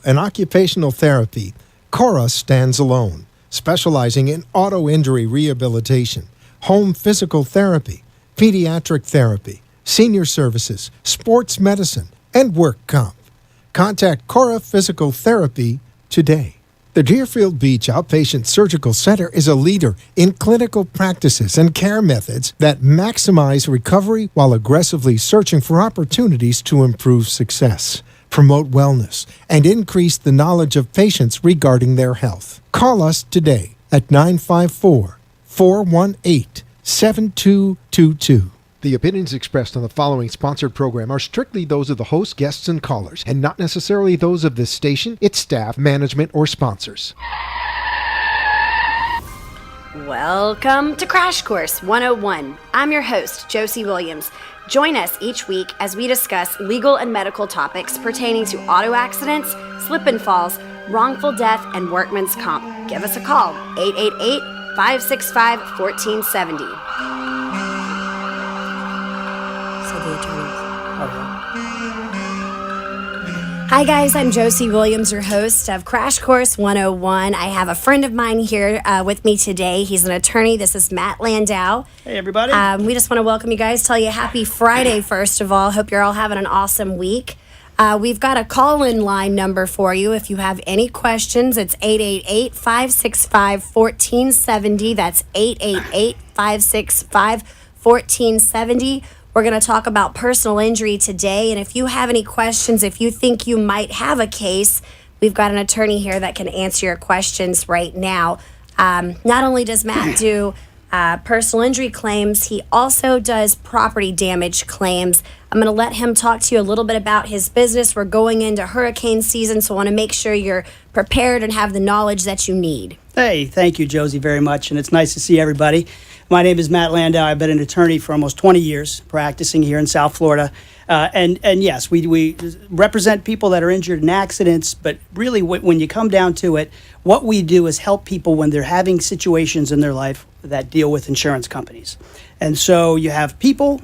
and occupational therapy, Cora stands alone, specializing in auto injury rehabilitation, home physical therapy, pediatric therapy, senior services, sports medicine, and work comp. Contact Cora Physical Therapy today. The Deerfield Beach Outpatient Surgical Center is a leader in clinical practices and care methods that maximize recovery while aggressively searching for opportunities to improve success, promote wellness, and increase the knowledge of patients regarding their health. Call us today at 954-418-7222. The opinions expressed on the following sponsored program are strictly those of the host, guests, and callers, and not necessarily those of this station, its staff, management, or sponsors. Welcome to Crash Course 101. I'm your host, Josie Williams. Join us each week as we discuss legal and medical topics pertaining to auto accidents, slip and falls, wrongful death, and workman's comp. Give us a call, 888-565-1470. Hi guys, I'm Josie Williams, your host of Crash Course 101. I have a friend of mine here with me today. He's an attorney. This is Matt Landau. Hey everybody. We just want to welcome you guys, tell you happy Friday first of all. Hope you're all having an awesome week. We've got a call-in line number for you. If you have any questions, it's 888-565-1470. That's 888-565-1470. We're going to talk about personal injury today, and if you have any questions, if you think you might have a case, we've got an attorney here that can answer your questions right now. Not only does Matt do personal injury claims, he also does property damage claims. I'm going to let him talk to you a little bit about his business. We're going into hurricane season, so I want to make sure you're prepared and have the knowledge that you need. Hey, thank you, Josie, very much, and it's nice to see everybody. My name is Matt Landau. I've been an attorney for almost 20 years, practicing here in South Florida. And yes, we represent people that are injured in accidents, but really when you come down to it, what we do is help people when they're having situations in their life that deal with insurance companies. And so you have people,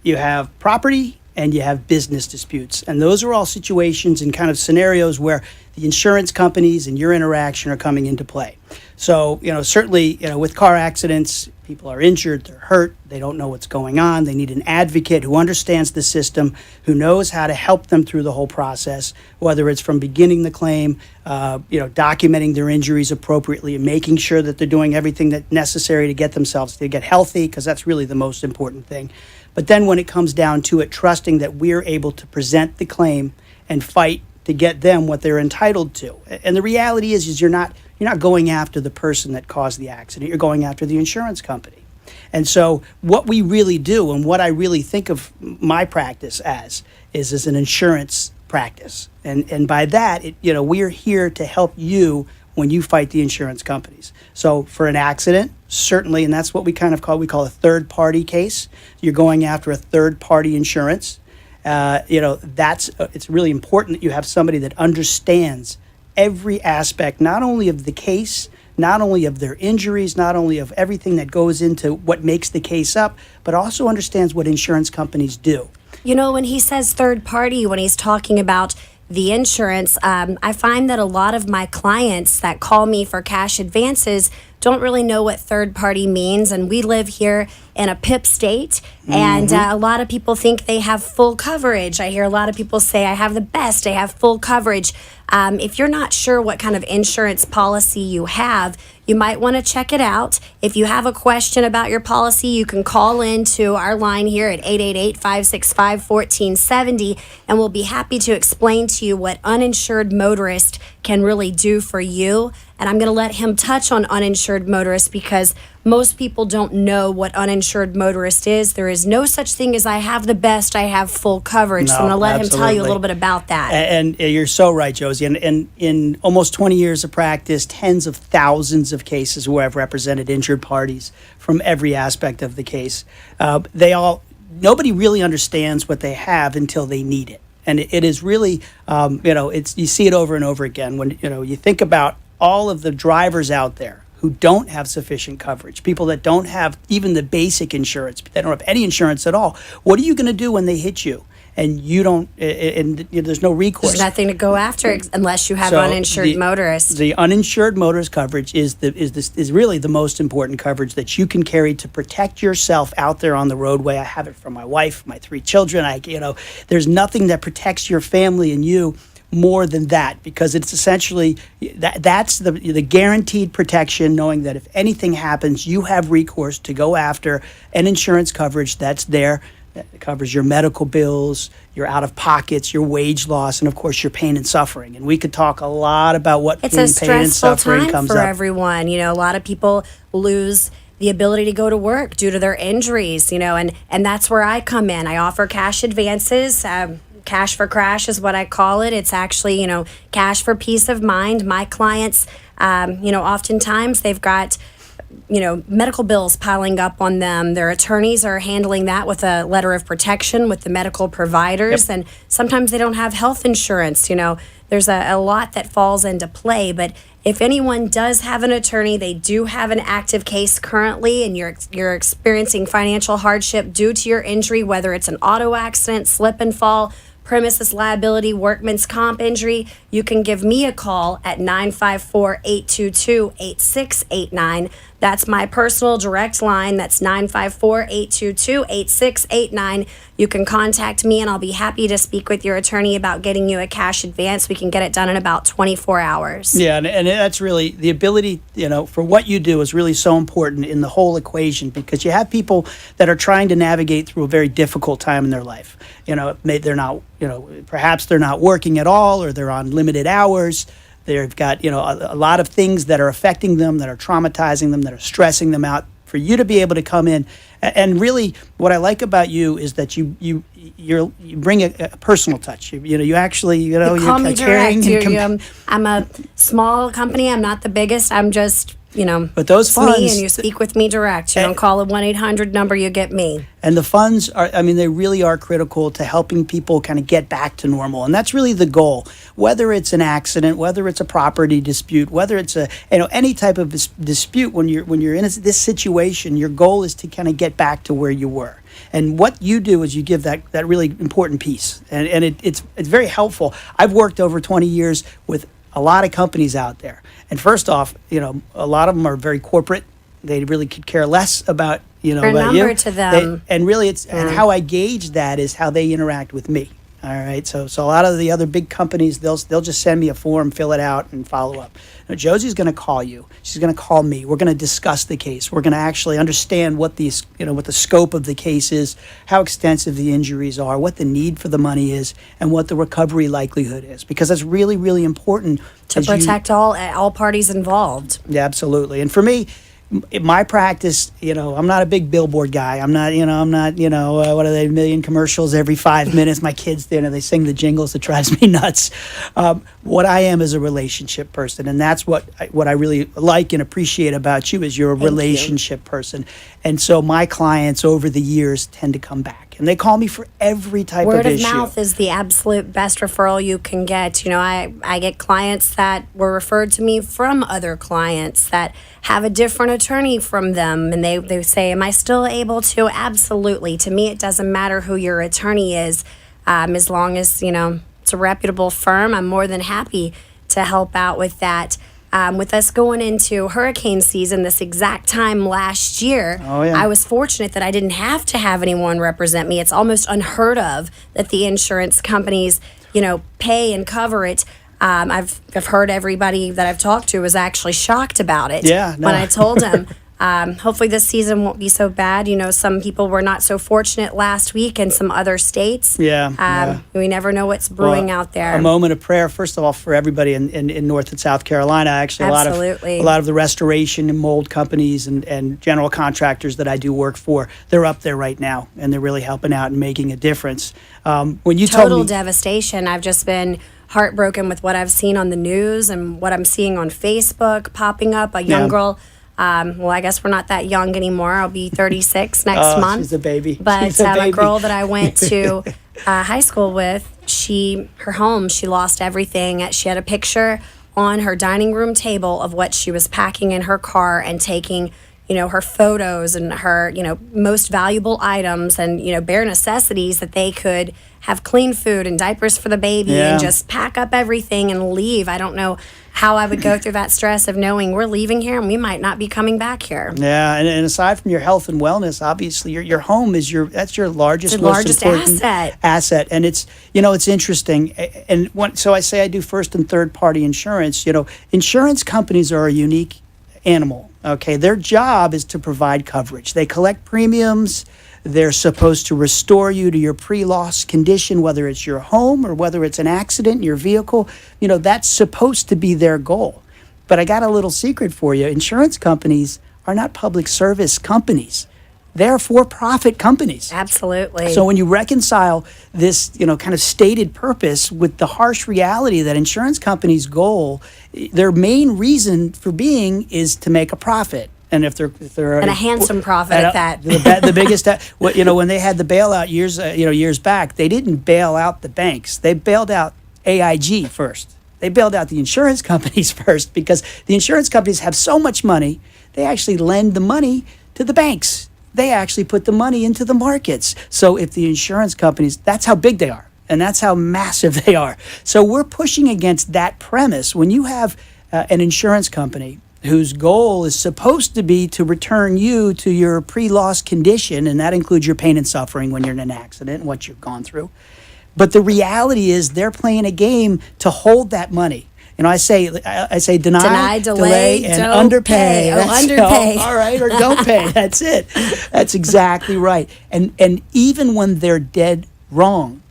you have property, and you have business disputes. And those are all situations and kind of scenarios where the insurance companies and your interaction are coming into play. So, certainly, with car accidents, people are injured, they're hurt, they don't know what's going on. They need an advocate who understands the system, who knows how to help them through the whole process, whether it's from beginning the claim, documenting their injuries appropriately and making sure that they're doing everything that's necessary to get themselves to get healthy, because that's really the most important thing. But then when it comes down to it, trusting that we're able to present the claim and fight to get them what they're entitled to. And the reality is you're not going after the person that caused the accident. You're going after the insurance company. And so what we really do, and what I really think of my practice as an insurance practice. And by that, we're here to help you when you fight the insurance companies. So for an accident, certainly, and that's what we call a third-party case. You're going after a third-party insurance. It's really important that you have somebody that understands every aspect, not only of the case, not only of their injuries, not only of everything that goes into what makes the case up, but also understands what insurance companies do. When he says third party, when he's talking about the insurance, I find that a lot of my clients that call me for cash advances don't really know what third party means. And we live here in a PIP state, and a lot of people think they have full coverage. I hear a lot of people say, I have the best, I have full coverage. If you're not sure what kind of insurance policy you have, you might want to check it out. If you have a question about your policy, you can call in to our line here at 888-565-1470, and we'll be happy to explain to you what Uninsured Motorist can really do for you. And I'm going to let him touch on Uninsured Motorist because most people don't know what Uninsured Motorist is. There is no such thing as I have the best, I have full coverage. So I'm going to let him tell you a little bit about that. And you're so right, Josie. And in almost 20 years of practice, tens of thousands of cases where I've represented injured parties from every aspect of the case, nobody really understands what they have until they need it. And it is really, you see it over and over again when, you think about all of the drivers out there who don't have sufficient coverage, people that don't have even the basic insurance, they don't have any insurance at all. What are you going to do when they hit you? and you don't, and there's no recourse. There's nothing to go after unless you have So uninsured motorist. The uninsured motorist coverage is really the most important coverage that you can carry to protect yourself out there on the roadway. I have it for my wife, my 3 children. There's nothing that protects your family and you more than that, because it's essentially that's the guaranteed protection, knowing that if anything happens, you have recourse to go after an insurance coverage that's there. That covers your medical bills, your out-of-pockets, your wage loss, and of course your pain and suffering. And we could talk a lot about what It's pain a and stressful suffering time comes for up. everyone. A lot of people lose the ability to go to work due to their injuries, and that's where I come in. I offer cash advances. Cash for crash is what I call it. It's actually, cash for peace of mind. My clients, oftentimes they've got medical bills piling up on them. Their attorneys are handling that with a letter of protection with the medical providers. Yep. And sometimes they don't have health insurance. There's a lot that falls into play. But if anyone does have an attorney, they do have an active case currently, and you're experiencing financial hardship due to your injury, whether it's an auto accident, slip and fall, premises liability, workman's comp injury, you can give me a call at 954-822-8689. That's my personal direct line. That's 954-822-8689. You can contact me, and I'll be happy to speak with your attorney about getting you a cash advance. We can get it done in about 24 hours. Yeah, and that's really the ability, for what you do is really so important in the whole equation, because you have people that are trying to navigate through a very difficult time in their life. They're not, perhaps they're not working at all, or they're on limited hours. They've got, a lot of things that are affecting them, that are traumatizing them, that are stressing them out. For you to be able to come in, and really, what I like about you is that you bring a personal touch. You actually, You call me caring. direct. I'm a small company. I'm not the biggest. I'm just, But those it's funds, me, and you speak with me direct. You don't call a 1-800 number, you get me. and the funds are, they really are critical to helping people kind of get back to normal. And that's really the goal. Whether it's an accident, whether it's a property dispute, whether it's any type of dispute, when you're in this situation, your goal is to kind of get back to where you were. And what you do is you give that really important piece. And it's very helpful. I've worked over 20 years with a lot of companies out there. And first off, a lot of them are very corporate. They really could care less about, They're about number you. to them. And really, and how I gauge that is how they interact with me. All right. So a lot of the other big companies, they'll just send me a form, fill it out, and follow up. Now, Josie's going to call you. She's going to call me. We're going to discuss the case. We're going to actually understand what the scope of the case is, how extensive the injuries are, what the need for the money is, and what the recovery likelihood is. Because that's really, really important To protect all parties involved. Yeah, absolutely. And for me, my practice, I'm not a big billboard guy. I'm not, what are they, a million commercials every 5 minutes? My kids, they sing the jingles. It drives me nuts. What I am is a relationship person, and that's what I really like and appreciate about you is you're a relationship person. And so my clients over the years tend to come back, and they call me for every type of issue. Word of mouth is the absolute best referral you can get. I get clients that were referred to me from other clients that have a different attorney from them, and they say, am I still able to? Absolutely. To me, it doesn't matter who your attorney is, as long as it's a reputable firm. I'm more than happy to help out with that. With us going into hurricane season this exact time last year, I was fortunate that I didn't have to have anyone represent me. It's almost unheard of that the insurance companies pay and cover it. I've heard everybody that I've talked to was actually shocked about it. Yeah, no. When I told them. Hopefully this season won't be so bad. Some people were not so fortunate last week in some other states. Yeah. We never know what's brewing out there. A moment of prayer, first of all, for everybody in North and South Carolina. Actually, Absolutely. a lot of the restoration and mold companies and general contractors that I do work for, they're up there right now, and they're really helping out and making a difference. When you Total told me, devastation. I've just been heartbroken with what I've seen on the news and what I'm seeing on Facebook popping up. A young girl. I guess we're not that young anymore. I'll be 36 next month. She's a baby. But a girl that I went to high school with, her home, she lost everything. She had a picture on her dining room table of what she was packing in her car and taking, her photos and her, most valuable items and, bare necessities, that they could have clean food and diapers for the baby and just pack up everything and leave. I don't know how I would go through that stress of knowing we're leaving here and we might not be coming back here. Yeah, and aside from your health and wellness, obviously your home is that's your largest important asset. And it's it's interesting. And so I say I do first and third party insurance. Insurance companies are a unique animal. Okay, their job is to provide coverage. They collect premiums. They're supposed to restore you to your pre-loss condition, whether it's your home or whether it's an accident in your vehicle. That's supposed to be their goal. But I got a little secret for you. Insurance companies are not public service companies. They're for-profit companies. Absolutely. So when you reconcile this, kind of stated purpose with the harsh reality that insurance companies' goal, their main reason for being is to make a profit. And if they're and a handsome profit at that. The biggest, when they had the bailout years back, they didn't bail out the banks. They bailed out AIG first. They bailed out the insurance companies first, because the insurance companies have so much money, they actually lend the money to the banks. They actually put the money into the markets. So if the insurance companies, that's how big they are, and that's how massive they are. So we're pushing against that premise. When you have an insurance company whose goal is supposed to be to return you to your pre-loss condition, and that includes your pain and suffering when you're in an accident and what you've gone through. But the reality is they're playing a game to hold that money. I say deny, delay, and underpay. Underpay. All right, or don't pay. That's it. That's exactly right. And even when they're dead wrong,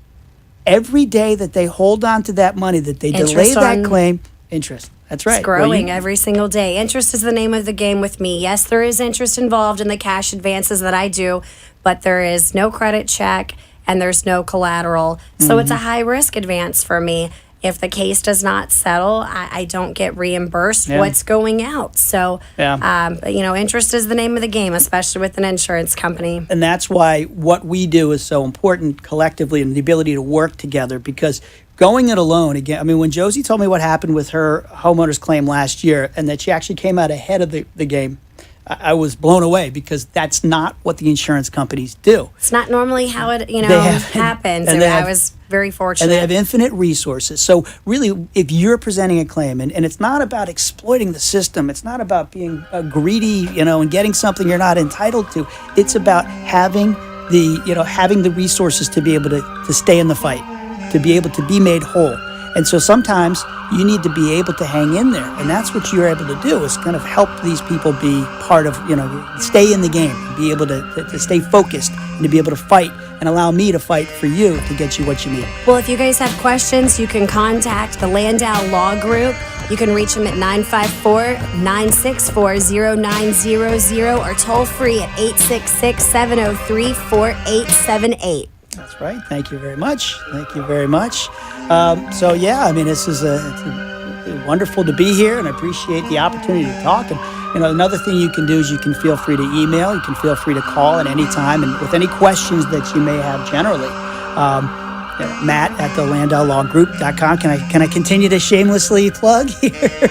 every day that they hold on to that money, that they delay that claim, interest. That's right. It's growing every single day. Interest is the name of the game with me. Yes, there is interest involved in the cash advances that I do, but there is no credit check and there's no collateral. So it's a high risk advance for me. If the case does not settle, I don't get reimbursed what's going out. So, interest is the name of the game, especially with an insurance company. And that's why what we do is so important collectively, and the ability to work together, because going it alone, again, when Josie told me what happened with her homeowner's claim last year and that she actually came out ahead of the game, I was blown away, because that's not what the insurance companies do. It's not normally how it happens. And I was very fortunate. And they have infinite resources. So really, if you're presenting a claim, and it's not about exploiting the system, it's not about being greedy, and getting something you're not entitled to. It's about having the resources to be able to stay in the fight, to be able to be made whole. And so sometimes you need to be able to hang in there. And that's what you're able to do, is kind of help these people be part of, stay in the game, be able to stay focused, and to be able to fight, and allow me to fight for you to get you what you need. Well, if you guys have questions, you can contact the Landau Law Group. You can reach them at 954-964-0900 or toll free at 866-703-4878. That's right. Thank you very much. Thank you very much. This is it's wonderful to be here, and I appreciate the opportunity to talk. And another thing you can do is you can feel free to email. You can feel free to call at any time, and with any questions that you may have generally. Matt at the LandauLawGroup.com. Can I continue to shamelessly plug here?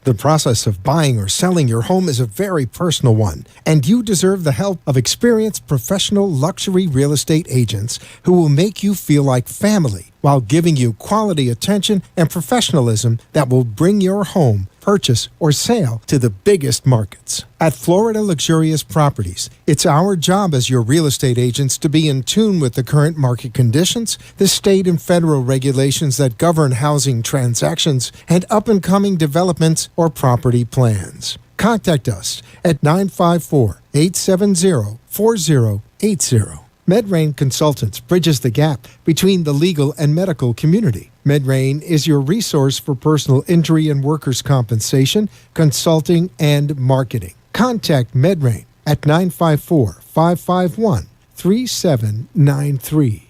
The process of buying or selling your home is a very personal one, and you deserve the help of experienced professional luxury real estate agents who will make you feel like family while giving you quality attention and professionalism that will bring your home, purchase, or sale to the biggest markets. At Florida Luxurious Properties, it's our job as your real estate agents to be in tune with the current market conditions, the state and federal regulations that govern housing transactions, and up-and-coming developments or property plans. Contact us at 954-870-4080. MedRain Consultants bridges the gap between the legal and medical community. MedRain is your resource for personal injury and workers' compensation, consulting, and marketing. Contact MedRain at 954-551-3793.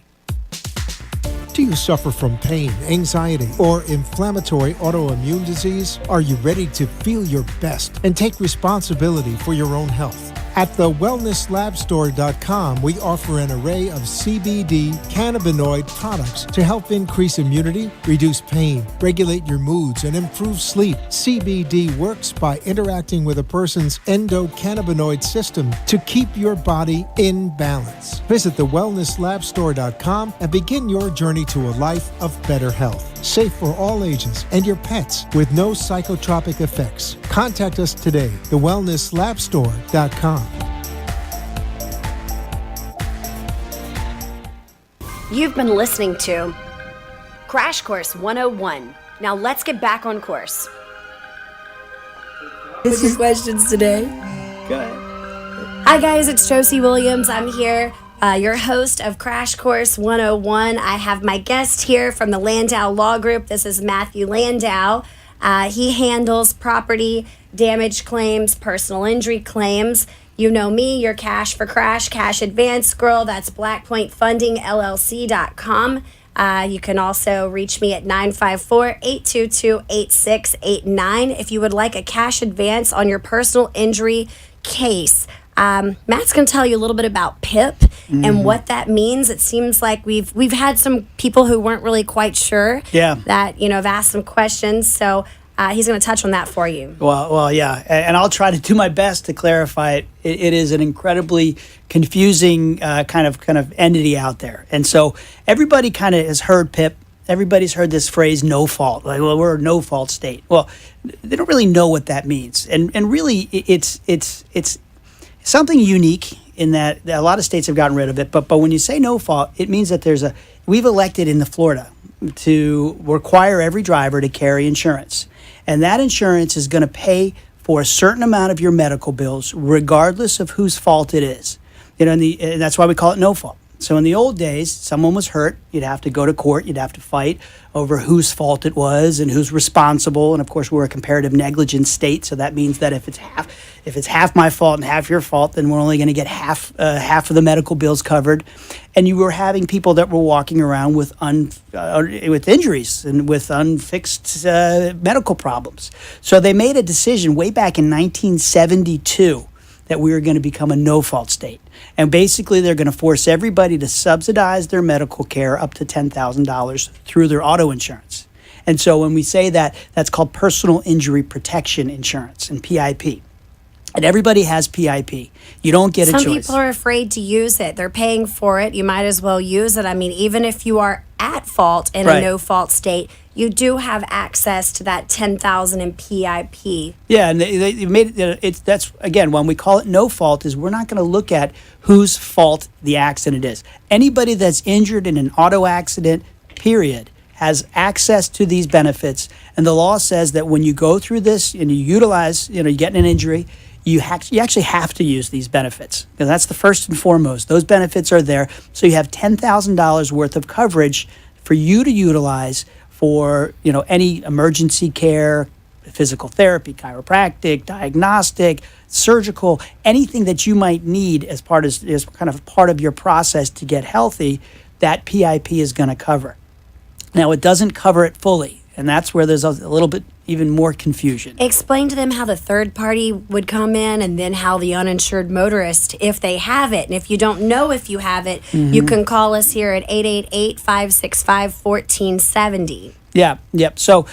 Do you suffer from pain, anxiety, or inflammatory autoimmune disease? Are you ready to feel your best and take responsibility for your own health? At thewellnesslabstore.com, we offer an array of CBD cannabinoid products to help increase immunity, reduce pain, regulate your moods, and improve sleep. CBD works by interacting with a person's endocannabinoid system to keep your body in balance. Visit thewellnesslabstore.com and begin your journey to a life of better health. Safe for all ages and your pets with no psychotropic effects. Contact us today, thewellnesslabstore.com. You've been listening to Crash Course 101. Now let's get back on course. What's your questions today? Go ahead. Hi guys, it's Josie Williams. I'm here, your host of Crash Course 101. I have my guest here from the Landau Law Group. This is Matthew Landau. He handles property damage claims, personal injury claims. You know me, your Cash for Crash, Cash Advance girl. That's blackpointfundingllc.com. You can also reach me at 954-822-8689 if you would like a cash advance on your personal injury case. Matt's going to tell you a little bit about PIP and what that means. It seems like we've had some people who weren't really quite sure that, have asked some questions. So he's going to touch on that for you. Well, yeah, and I'll try to do my best to clarify it. It is an incredibly confusing kind of entity out there, and so everybody kind of has heard PIP. Everybody's heard this phrase "no fault." Like, well, we're a no fault state. Well, they don't really know what that means, and really, it's something unique in that a lot of states have gotten rid of it. But when you say no fault, it means that we've elected in Florida to require every driver to carry insurance. And that insurance is going to pay for a certain amount of your medical bills, regardless of whose fault it is. And that's why we call it no fault. So in the old days, someone was hurt, you'd have to go to court, you'd have to fight over whose fault it was and who's responsible. And of course, we're a comparative negligence state, so that means that if it's half my fault and half your fault, then we're only going to get half of the medical bills covered. And you were having people that were walking around with injuries and with unfixed medical problems. So they made a decision way back in 1972 that we were going to become a no-fault state. And basically, they're going to force everybody to subsidize their medical care up to $10,000 through their auto insurance. And so when we say that, that's called personal injury protection insurance, and PIP. And everybody has PIP. You don't get a choice. Some people are afraid to use it. They're paying for it. You might as well use it. I mean, even if you are at fault in a no-fault state, you do have access to that $10,000 in PIP. Yeah, and they made it. That's again, when we call it no fault, is we're not going to look at whose fault the accident is. Anybody that's injured in an auto accident, period, has access to these benefits. And the law says that when you go through this and you utilize, you get an injury, you actually have to use these benefits. And that's the first and foremost. Those benefits are there, so you have $10,000 worth of coverage for you to utilize for any emergency care, physical therapy, chiropractic, diagnostic, surgical, anything that you might need as part of your process to get healthy. That PIP is going to cover. Now, it doesn't cover it fully, and that's where there's a little bit even more confusion. Explain to them how the third party would come in, and then how the uninsured motorist, if they have it. And if you don't know if you have it, you can call us here at 888-565-1470. Yeah, yep. So,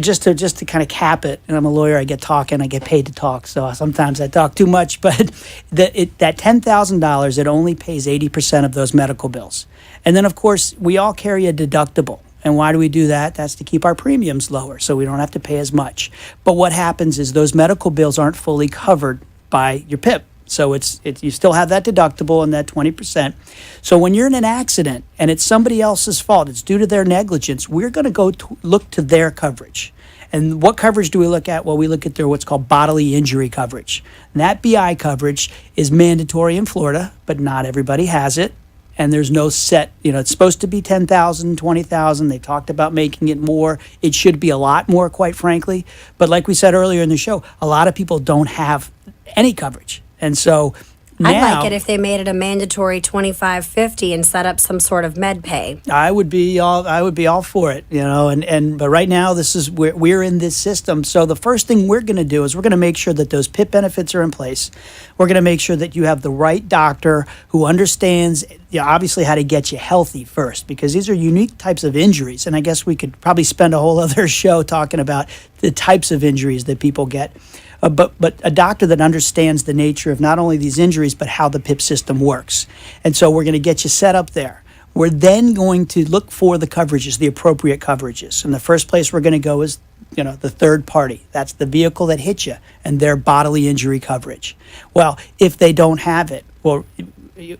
just to kind of cap it, and I'm a lawyer, I get paid to talk, so sometimes I talk too much, but that $10,000, it only pays 80% of those medical bills. And then, of course, we all carry a deductible. And why do we do that? That's to keep our premiums lower, so we don't have to pay as much. But what happens is those medical bills aren't fully covered by your PIP. So you still have that deductible and that 20%. So when you're in an accident and it's somebody else's fault, it's due to their negligence, we're going to look to their coverage. And what coverage do we look at? Well, we look at their what's called bodily injury coverage. And that BI coverage is mandatory in Florida, but not everybody has it. And there's no set, it's supposed to be $10,000, $20,000. They talked about making it more. It should be a lot more, quite frankly. But like we said earlier in the show, a lot of people don't have any coverage. And so Now, I'd like it if they made it a mandatory 25/50 and set up some sort of med pay. I would be all for it, but right now we're in this system. So the first thing we're going to do is we're going to make sure that those PIP benefits are in place. We're going to make sure that you have the right doctor who understands obviously how to get you healthy first, because these are unique types of injuries, and I guess we could probably spend a whole other show talking about the types of injuries that people get. But a doctor that understands the nature of not only these injuries, but how the PIP system works. And so we're going to get you set up there. We're then going to look for the coverages, the appropriate coverages. And the first place we're going to go is, the third party. That's the vehicle that hit you and their bodily injury coverage. Well, if they don't have it,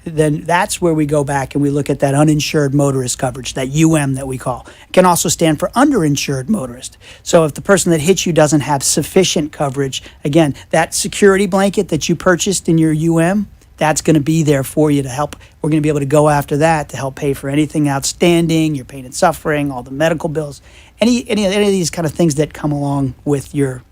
then that's where we go back and we look at that uninsured motorist coverage, that that we call. It can also stand for underinsured motorist. So if the person that hits you doesn't have sufficient coverage, again, that security blanket that you purchased in your that's going to be there for you to help. We're going to be able to go after that to help pay for anything outstanding, your pain and suffering, all the medical bills, any of these kind of things that come along with your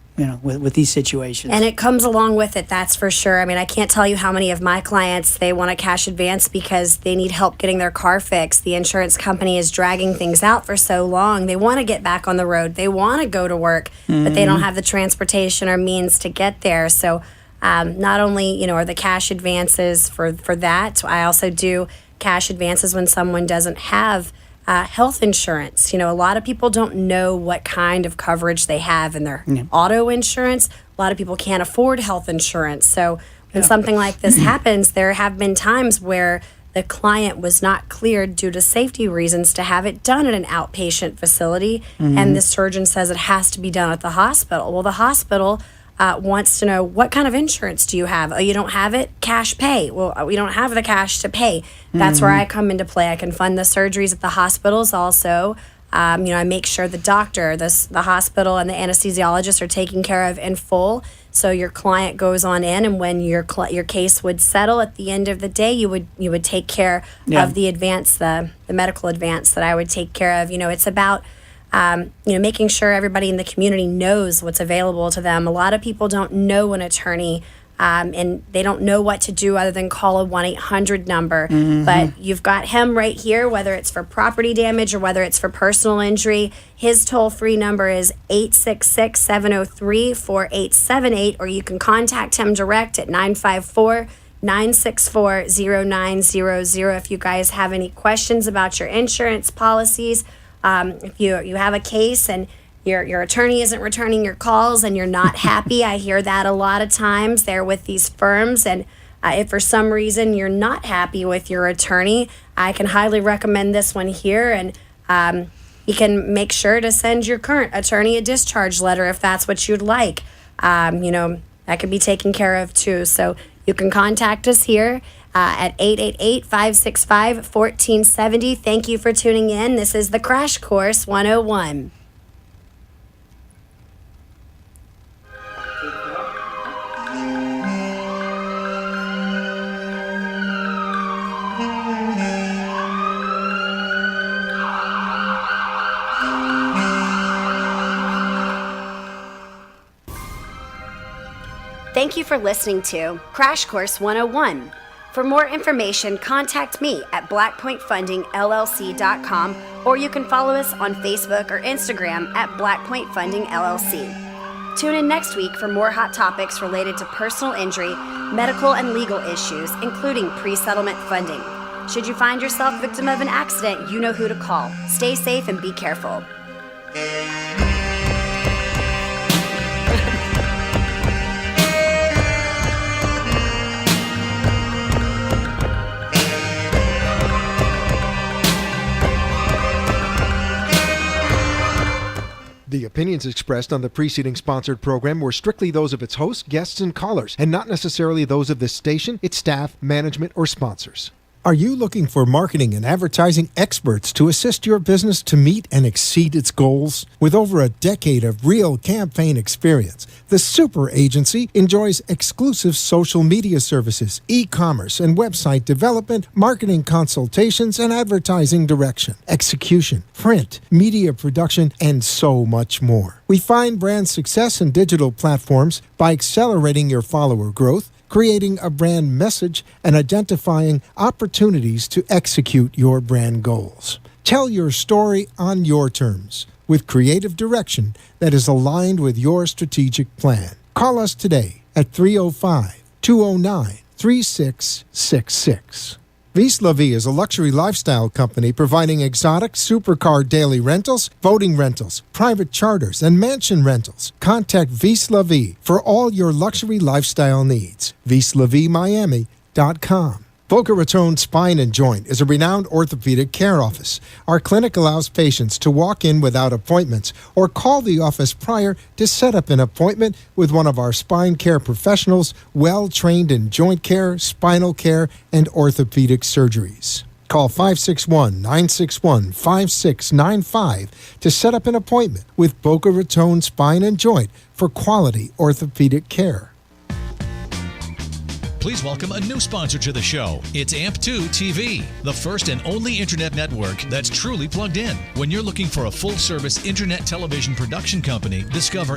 with these situations. And it comes along with it, that's for sure. I mean, I can't tell you how many of my clients, they want a cash advance because they need help getting their car fixed. The insurance company is dragging things out for so long. They want to get back on the road. They want to go to work, but they don't have the transportation or means to get there. So not only, are the cash advances for that, I also do cash advances when someone doesn't have health insurance. A lot of people don't know what kind of coverage they have in their auto insurance. A lot of people can't afford health insurance. So when something like this happens, there have been times where the client was not cleared due to safety reasons to have it done at an outpatient facility, and the surgeon says it has to be done at the hospital. Well, the hospital wants to know, what kind of insurance do you have? Oh, you don't have it? Cash pay. Well, we don't have the cash to pay. That's where I come into play. I can fund the surgeries at the hospitals also. I make sure the doctor, the hospital, and the anesthesiologist are taken care of in full. So your client goes on in, and when your case would settle at the end of the day, you would take care of the advance, the medical advance that I would take care of. It's about making sure everybody in the community knows what's available to them. A lot of people don't know an attorney, and they don't know what to do other than call a 1-800 number. But you've got him right here, whether it's for property damage or whether it's for personal injury. His toll-free number is 866-703-4878, or you can contact him direct at 954-964-0900 if you guys have any questions about your insurance policies. If you have a case and your attorney isn't returning your calls and you're not happy, I hear that a lot of times there with these firms. And if for some reason you're not happy with your attorney, I can highly recommend this one here. And you can make sure to send your current attorney a discharge letter if that's what you'd like. That could be taken care of too. So you can contact us here at 888-565-1470. Thank you for tuning in. This is the Crash Course 101. Thank you for listening to Crash Course 101. For more information, contact me at blackpointfundingllc.com, or you can follow us on Facebook or Instagram at blackpointfundingllc. Tune in next week for more hot topics related to personal injury, medical and legal issues, including pre-settlement funding. Should you find yourself victim of an accident, you know who to call. Stay safe and be careful. The opinions expressed on the preceding sponsored program were strictly those of its hosts, guests, and callers, and not necessarily those of this station, its staff, management, or sponsors. Are you looking for marketing and advertising experts to assist your business to meet and exceed its goals? With over a decade of real campaign experience, the Super Agency enjoys exclusive social media services, e-commerce and website development, marketing consultations, and advertising direction, execution, print, media production, and so much more. We find brand success in digital platforms by accelerating your follower growth, creating a brand message and identifying opportunities to execute your brand goals. Tell your story on your terms with creative direction that is aligned with your strategic plan. Call us today at 305-209-3666. Vis La Vie is a luxury lifestyle company providing exotic supercar daily rentals, boating rentals, private charters, and mansion rentals. Contact Vis La Vie for all your luxury lifestyle needs. VisLaVieMiami.com. Boca Raton Spine and Joint is a renowned orthopedic care office. Our clinic allows patients to walk in without appointments or call the office prior to set up an appointment with one of our spine care professionals, well trained in joint care, spinal care, and orthopedic surgeries. Call 561-961-5695 to set up an appointment with Boca Raton Spine and Joint for quality orthopedic care. Please welcome a new sponsor to the show. It's AMP2 TV, the first and only internet network that's truly plugged in. When you're looking for a full-service internet television production company, discover